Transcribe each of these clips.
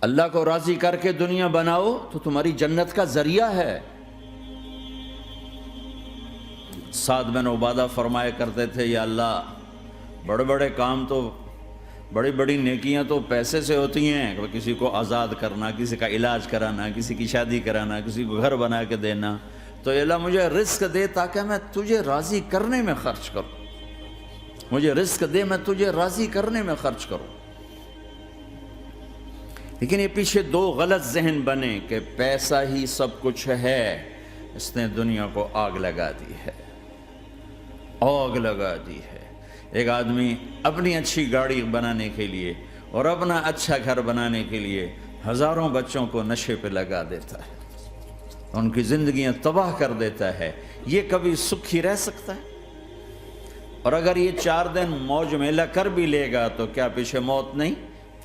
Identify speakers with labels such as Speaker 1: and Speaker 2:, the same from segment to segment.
Speaker 1: اللہ کو راضی کر کے دنیا بناؤ تو تمہاری جنت کا ذریعہ ہے۔ سعد بن عبادہ فرمایا کرتے تھے، یا اللہ بڑے بڑے کام تو، بڑی بڑی نیکیاں تو پیسے سے ہوتی ہیں، کسی کو آزاد کرنا، کسی کا علاج کرانا، کسی کی شادی کرانا، کسی کو گھر بنا کے دینا، تو اللہ مجھے رزق دے تاکہ میں تجھے راضی کرنے میں خرچ کروں، مجھے رزق دے میں تجھے راضی کرنے میں خرچ کروں۔ لیکن یہ پیچھے دو غلط ذہن بنے کہ پیسہ ہی سب کچھ ہے، اس نے دنیا کو آگ لگا دی ہے، آگ لگا دی ہے۔ ایک آدمی اپنی اچھی گاڑی بنانے کے لیے اور اپنا اچھا گھر بنانے کے لیے ہزاروں بچوں کو نشے پہ لگا دیتا ہے، ان کی زندگیاں تباہ کر دیتا ہے۔ یہ کبھی سکھی رہ سکتا ہے؟ اور اگر یہ 4 دن موج میلہ کر بھی لے گا تو کیا پیچھے موت نہیں؟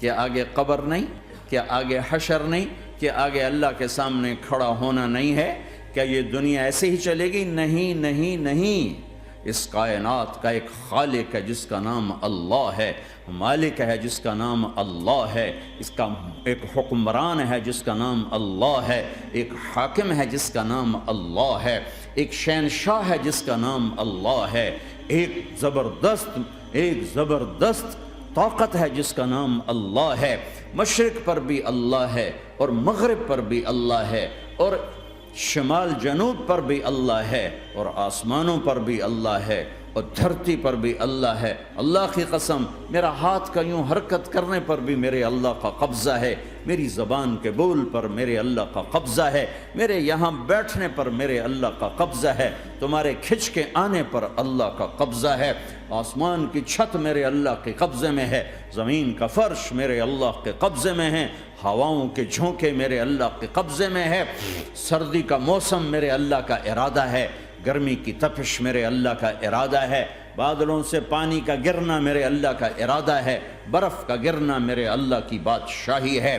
Speaker 1: کیا آگے قبر نہیں؟ کیا آگے حشر نہیں؟ کیا آگے اللہ کے سامنے کھڑا ہونا نہیں ہے؟ کیا یہ دنیا ایسے ہی چلے گی؟ نہیں نہیں نہیں، اس کائنات کا ایک خالق ہے جس کا نام اللہ ہے، مالک ہے جس کا نام اللہ ہے، اس کا ایک حکمران ہے جس کا نام اللہ ہے، ایک حاکم ہے جس کا نام اللہ ہے، ایک شہنشاہ ہے جس کا نام اللہ ہے، ایک زبردست طاقت ہے جس کا نام اللہ ہے۔ مشرق پر بھی اللہ ہے اور مغرب پر بھی اللہ ہے اور شمال جنوب پر بھی اللہ ہے اور آسمانوں پر بھی اللہ ہے اور دھرتی پر بھی اللہ ہے۔ اللہ کی قسم، میرا ہاتھ کا یوں حرکت کرنے پر بھی میرے اللہ کا قبضہ ہے، میری زبان کے بول پر میرے اللہ کا قبضہ ہے، میرے یہاں بیٹھنے پر میرے اللہ کا قبضہ ہے، تمہارے کھچ کے آنے پر اللہ کا قبضہ ہے۔ آسمان کی چھت میرے اللہ کے قبضے میں ہے، زمین کا فرش میرے اللہ کے قبضے میں ہے، ہواؤں کے جھونکے میرے اللہ کے قبضے میں ہے، سردی کا موسم میرے اللہ کا ارادہ ہے، گرمی کی تپش میرے اللہ کا ارادہ ہے، بادلوں سے پانی کا گرنا میرے اللہ کا ارادہ ہے، برف کا گرنا میرے اللہ کی بادشاہی ہے،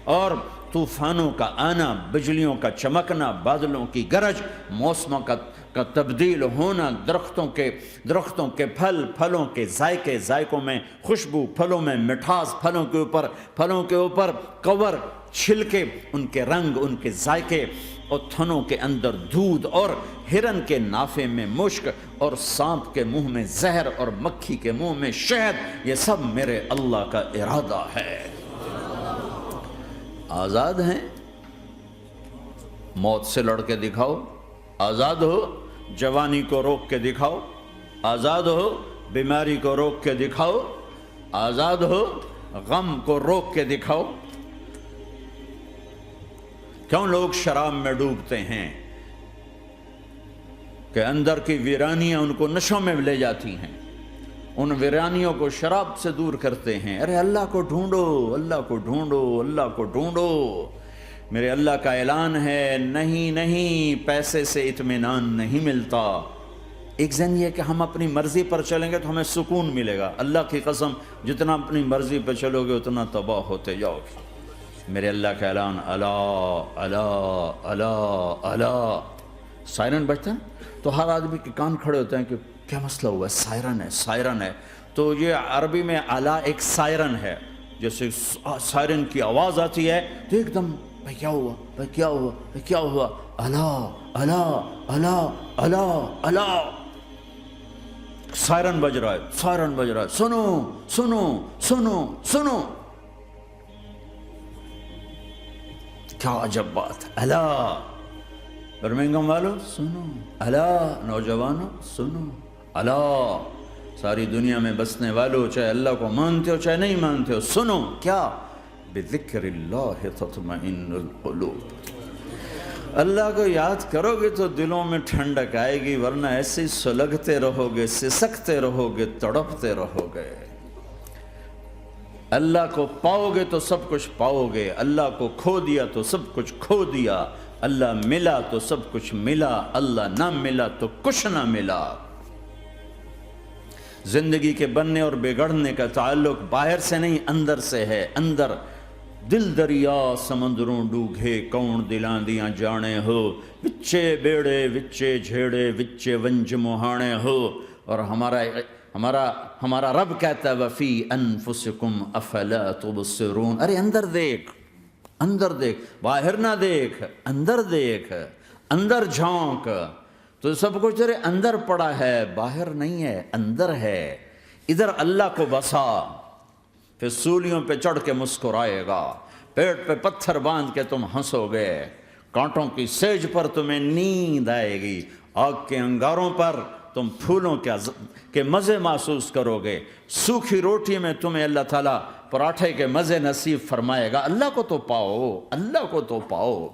Speaker 1: اور طوفانوں کا آنا، بجلیوں کا چمکنا، بادلوں کی گرج، موسموں کا تبدیل ہونا، درختوں کے پھلوں کے ذائقوں میں خوشبو، پھلوں میں مٹھاس، پھلوں کے اوپر کور، چھلکے، ان کے رنگ، ان کے ذائقے، اور تھنوں کے اندر دودھ، اور ہرن کے نافے میں مشک، اور سانپ کے منہ میں زہر، اور مکھی کے منہ میں شہد، یہ سب میرے اللہ کا ارادہ ہے۔ آزاد ہیں؟ موت سے لڑ کے دکھاؤ، آزاد ہو، جوانی کو روک کے دکھاؤ، آزاد ہو، بیماری کو روک کے دکھاؤ، آزاد ہو، غم کو روک کے دکھاؤ۔ کیوں لوگ شراب میں ڈوبتے ہیں؟ کہ اندر کی ویرانیاں ان کو نشوں میں لے جاتی ہیں، ان ویرانیوں کو شراب سے دور کرتے ہیں۔ ارے اللہ کو ڈھونڈو، اللہ کو ڈھونڈو، اللہ کو ڈھونڈو۔ میرے اللہ کا اعلان ہے، نہیں پیسے سے اطمینان نہیں ملتا۔ ایک ذہن یہ کہ ہم اپنی مرضی پر چلیں گے تو ہمیں سکون ملے گا۔ اللہ کی قسم، جتنا اپنی مرضی پر چلو گے اتنا تباہ ہوتے جاؤ گے۔ میرے اللہ کا اعلان، اللہ اللہ اللہ اللہ، سائرن بجتا ہے تو ہر آدمی کے کان کھڑے ہوتے ہیں کہ کیا مسئلہ ہوا ہے؟ سائرن ہے۔ تو یہ عربی میں اعلیٰ ایک سائرن ہے، جیسے سائرن کی آواز آتی ہے تو ایک دم بھائی کیا ہوا، بھائی کیا ہوا، بھائی کیا ہوا، اللہ اللہ اللہ اللہ اللہ، سائرن بج رہا ہے، سنو سنو سنو سنو، کیا عجب بات ہے۔ اللہ برمنگم والو سنو، اللہ نوجوانوں سنو، اللہ ساری دنیا میں بسنے والو، چاہے اللہ کو مانتے ہو چاہے نہیں مانتے ہو، سنو، کیا؟ بذکر اللہ تطمئن القلوب، اللہ کو یاد کرو گے تو دلوں میں ٹھنڈک آئے گی، ورنہ ایسے ہی سلگتے رہو گے، سسکتے رہو گے، تڑپتے رہو گے۔ اللہ کو پاؤ گے تو سب کچھ پاؤ گے، اللہ کو کھو دیا تو سب کچھ کھو دیا، اللہ ملا تو سب کچھ ملا، اللہ نہ ملا تو کچھ نہ ملا۔ زندگی کے بننے اور بگڑنے کا تعلق باہر سے نہیں اندر سے ہے۔ اندر دل دریا سمندروں ڈوگھے، کون دلاں دیاں جانے ہو، وچے بیڑے وچے جھیڑے وچے ونج مہانے ہو۔ اور ہمارا رب کہتا ہے وفی انفسکم افلا تبصرون، ارے اندر دیکھ، اندر دیکھ، باہر نہ دیکھ، اندر دیکھ، اندر جھونک، تو سب کچھ تیرے اندر پڑا ہے، باہر نہیں ہے، اندر ہے۔ ادھر اللہ کو بسا، پھر سولیوں پہ چڑھ کے مسکرائے گا، پیٹ پہ پتھر باندھ کے تم ہنسو گے، کانٹوں کی سیج پر تمہیں نیند آئے گی، آگ کے انگاروں پر تم پھولوں کے مزے محسوس کرو گے، سوکھی روٹی میں تمہیں اللہ تعالیٰ پراٹھے کے مزے نصیب فرمائے گا۔ اللہ کو تو پاؤ، اللہ کو تو پاؤ۔